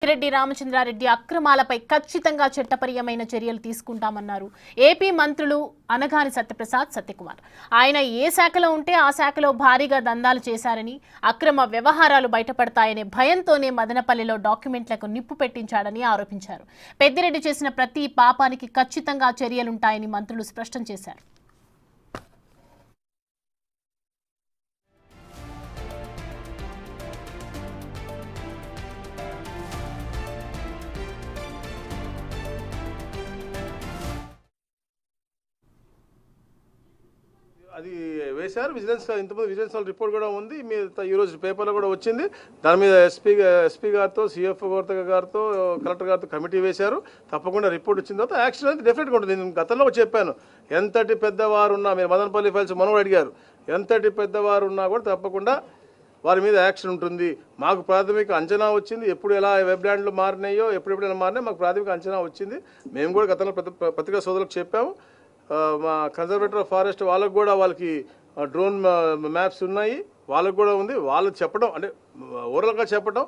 పెద్దిరెడ్డి రామచంద్రారెడ్డి అక్రమాలపై ఖచ్చితంగా చట్టపరమైన చర్యలు తీసుకుంటామన్నారు ఏపీ మంత్రులు అనగాని సత్యప్రసాద్, సత్యకుమార్. ఆయన ఏ శాఖలో ఉంటే ఆ శాఖలో భారీగా దందాలు చేశారని, అక్రమ వ్యవహారాలు బయటపడతాయనే భయంతోనే మదనపల్లిలో డాక్యుమెంట్లకు నిప్పు పెట్టించాడని ఆరోపించారు. పెద్దిరెడ్డి చేసిన ప్రతి పాపానికి ఖచ్చితంగా చర్యలుంటాయని మంత్రులు స్పష్టం చేశారు. అది వేశారు. ఇంతకుముందు విజిలెన్స్ రిపోర్ట్ కూడా ఉంది. ఈరోజు పేపర్లో కూడా వచ్చింది. దాని మీద ఎస్పీ గారితో, సిఎఫ్ఓ గారితో, కలెక్టర్ గారితో కమిటీ వేశారు. తప్పకుండా రిపోర్ట్ వచ్చిన తర్వాత యాక్షన్ అనేది డెఫినెట్గా ఉంటుంది. నేను గతంలో చెప్పాను, ఎంతటి పెద్దవారు ఉన్నా, మీరు మదనపల్లి ఫైల్స్ మనోడు అడిగారు, ఎంతటి పెద్దవారు ఉన్నా కూడా తప్పకుండా వారి మీద యాక్షన్ ఉంటుంది. మాకు ప్రాథమిక అంచనా వచ్చింది. ఎప్పుడు ఎలా వెబ్ ల్యాండ్లు మారినాయో, ఎప్పుడెప్పుడు ఎలా మారినాయో మాకు ప్రాథమిక అంచనా వచ్చింది. మేము కూడా గతంలో పత్రికా సోదరులకు చెప్పాము. మా కన్జర్వేటర్ ఆఫ్ ఫారెస్ట్ వాళ్ళకి డ్రోన్ మ్యాప్స్ ఉన్నాయి, వాళ్ళకు కూడా ఉంది. వాళ్ళు చెప్పడం అంటే ఓవరాల్గా చెప్పడం,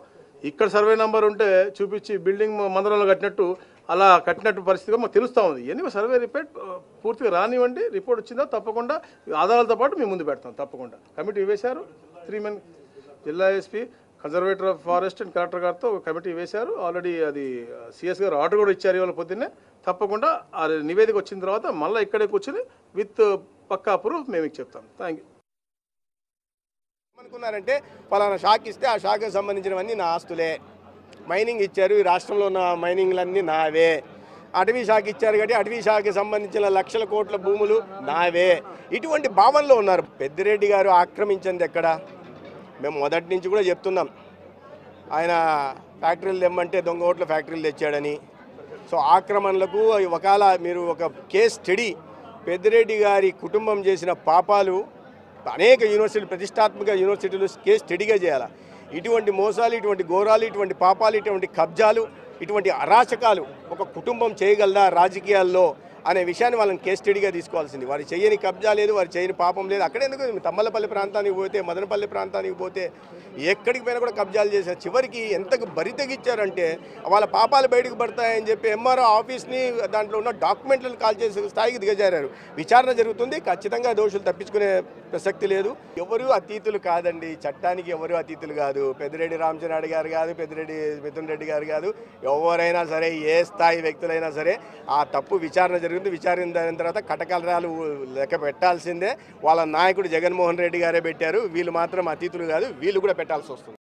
ఇక్కడ సర్వే నెంబర్ ఉంటే చూపించి బిల్డింగ్ మందరంలో కట్టినట్టు అలా కట్టినట్టు పరిస్థితిగా మాకు తెలుస్తూ ఉంది. ఇవన్నీ సర్వే రిపోర్ట్ పూర్తిగా రానివ్వండి. రిపోర్ట్ వచ్చిందా తప్పకుండా ఆధారాలతో పాటు మేము ముందు పెడతాం. తప్పకుండా కమిటీ వేశారు. 3 men జిల్లా SP, conservator of forest and collector గారితో కమిటీ వేశారు. ఆల్రెడీ అది సిఎస్ గారు ఆర్డర్ కూడా ఇచ్చారు ఇవాళ పొద్దున్నే. తప్పకుండా ఆ నివేదిక వచ్చిన తర్వాత మళ్ళీ ఇక్కడే కూర్చొని విత్ పక్కా ప్రూఫ్ మేము చెప్తాం. Thank you. ఏమనుకున్నారంటే పలానా షాక్ ఇస్తే ఆ షాక్కి సంబంధించినవన్నీ నా ఆస్తులే, మైనింగ్ ఇచ్చారు, ఈ రాష్ట్రంలో ఉన్న మైనింగ్లన్నీ నావే, అటవీ శాఖ ఇచ్చారు కాబట్టి అటవీ శాఖకి సంబంధించిన లక్షల కోట్ల భూములు నావే, ఇటువంటి భావనలో ఉన్నారు. పెద్దిరెడ్డి గారు ఆక్రమించింది ఎక్కడ? మేము మొదటి నుంచి కూడా చెప్తున్నాం, ఆయన ఫ్యాక్టరీలు తెమ్మంటే దొంగ ఓట్ల ఫ్యాక్టరీలు తెచ్చాడని. సో ఆక్రమణలకు ఒకవేళ మీరు ఒక కేస్ స్టడీ, పెద్దిరెడ్డి గారి కుటుంబం చేసిన పాపాలు అనేక యూనివర్సిటీలు, ప్రతిష్టాత్మక యూనివర్సిటీలు కేస్ స్టడీగా చేయాలి. ఇటువంటి మోసాలు, ఇటువంటి ఘోరాలు, ఇటువంటి పాపాలు, ఇటువంటి కబ్జాలు, ఇటువంటి అరాచకాలు ఒక కుటుంబం చేయగలదా రాజకీయాల్లో అనే విషయాన్ని వాళ్ళని కేస్ స్టడీగా తీసుకోవాల్సింది. వారు చేయని కబ్జా లేదు, వారు చేయని పాపం లేదు. అక్కడెందుకు తమ్మలపల్లి ప్రాంతానికి పోతే, మదనపల్లి ప్రాంతానికి పోతే ఎక్కడికి పోయినా కూడా కబ్జాలు చేశారు. చివరికి ఎంతకు బరి తెగించారంటే వాళ్ళ పాపాలు బయటకు పడతాయని చెప్పి ఎంఆర్ఓ ఆఫీస్ని, దాంట్లో ఉన్న డాక్యుమెంట్లను కాల్ చేసే స్థాయికి దిగజారారు. విచారణ జరుగుతుంది. ఖచ్చితంగా దోషులు తప్పించుకునే ప్రసక్తి లేదు. ఎవరు అతీతులు కాదండి, చట్టానికి ఎవరు అతీతులు కాదు. పెద్దిరెడ్డి రామచంద్రారెడ్డి గారు కాదు, పెద్దిరెడ్డి మిథున్ రెడ్డి గారు కాదు, ఎవరైనా సరే, ఏ స్థాయి వ్యక్తులైనా సరే ఆ తప్పు విచారణ జరుగుతుంది. విచారణ తర్వాత కటకలరాలు లెక్క పెట్టాల్సిందే. వాళ్ళ నాయకుడు జగన్మోహన్ రెడ్డి గారే పెట్టారు. వీళ్ళు మాత్రం అతీతులు కాదు, వీళ్ళు కూడా పెట్టాల్సి వస్తుంది.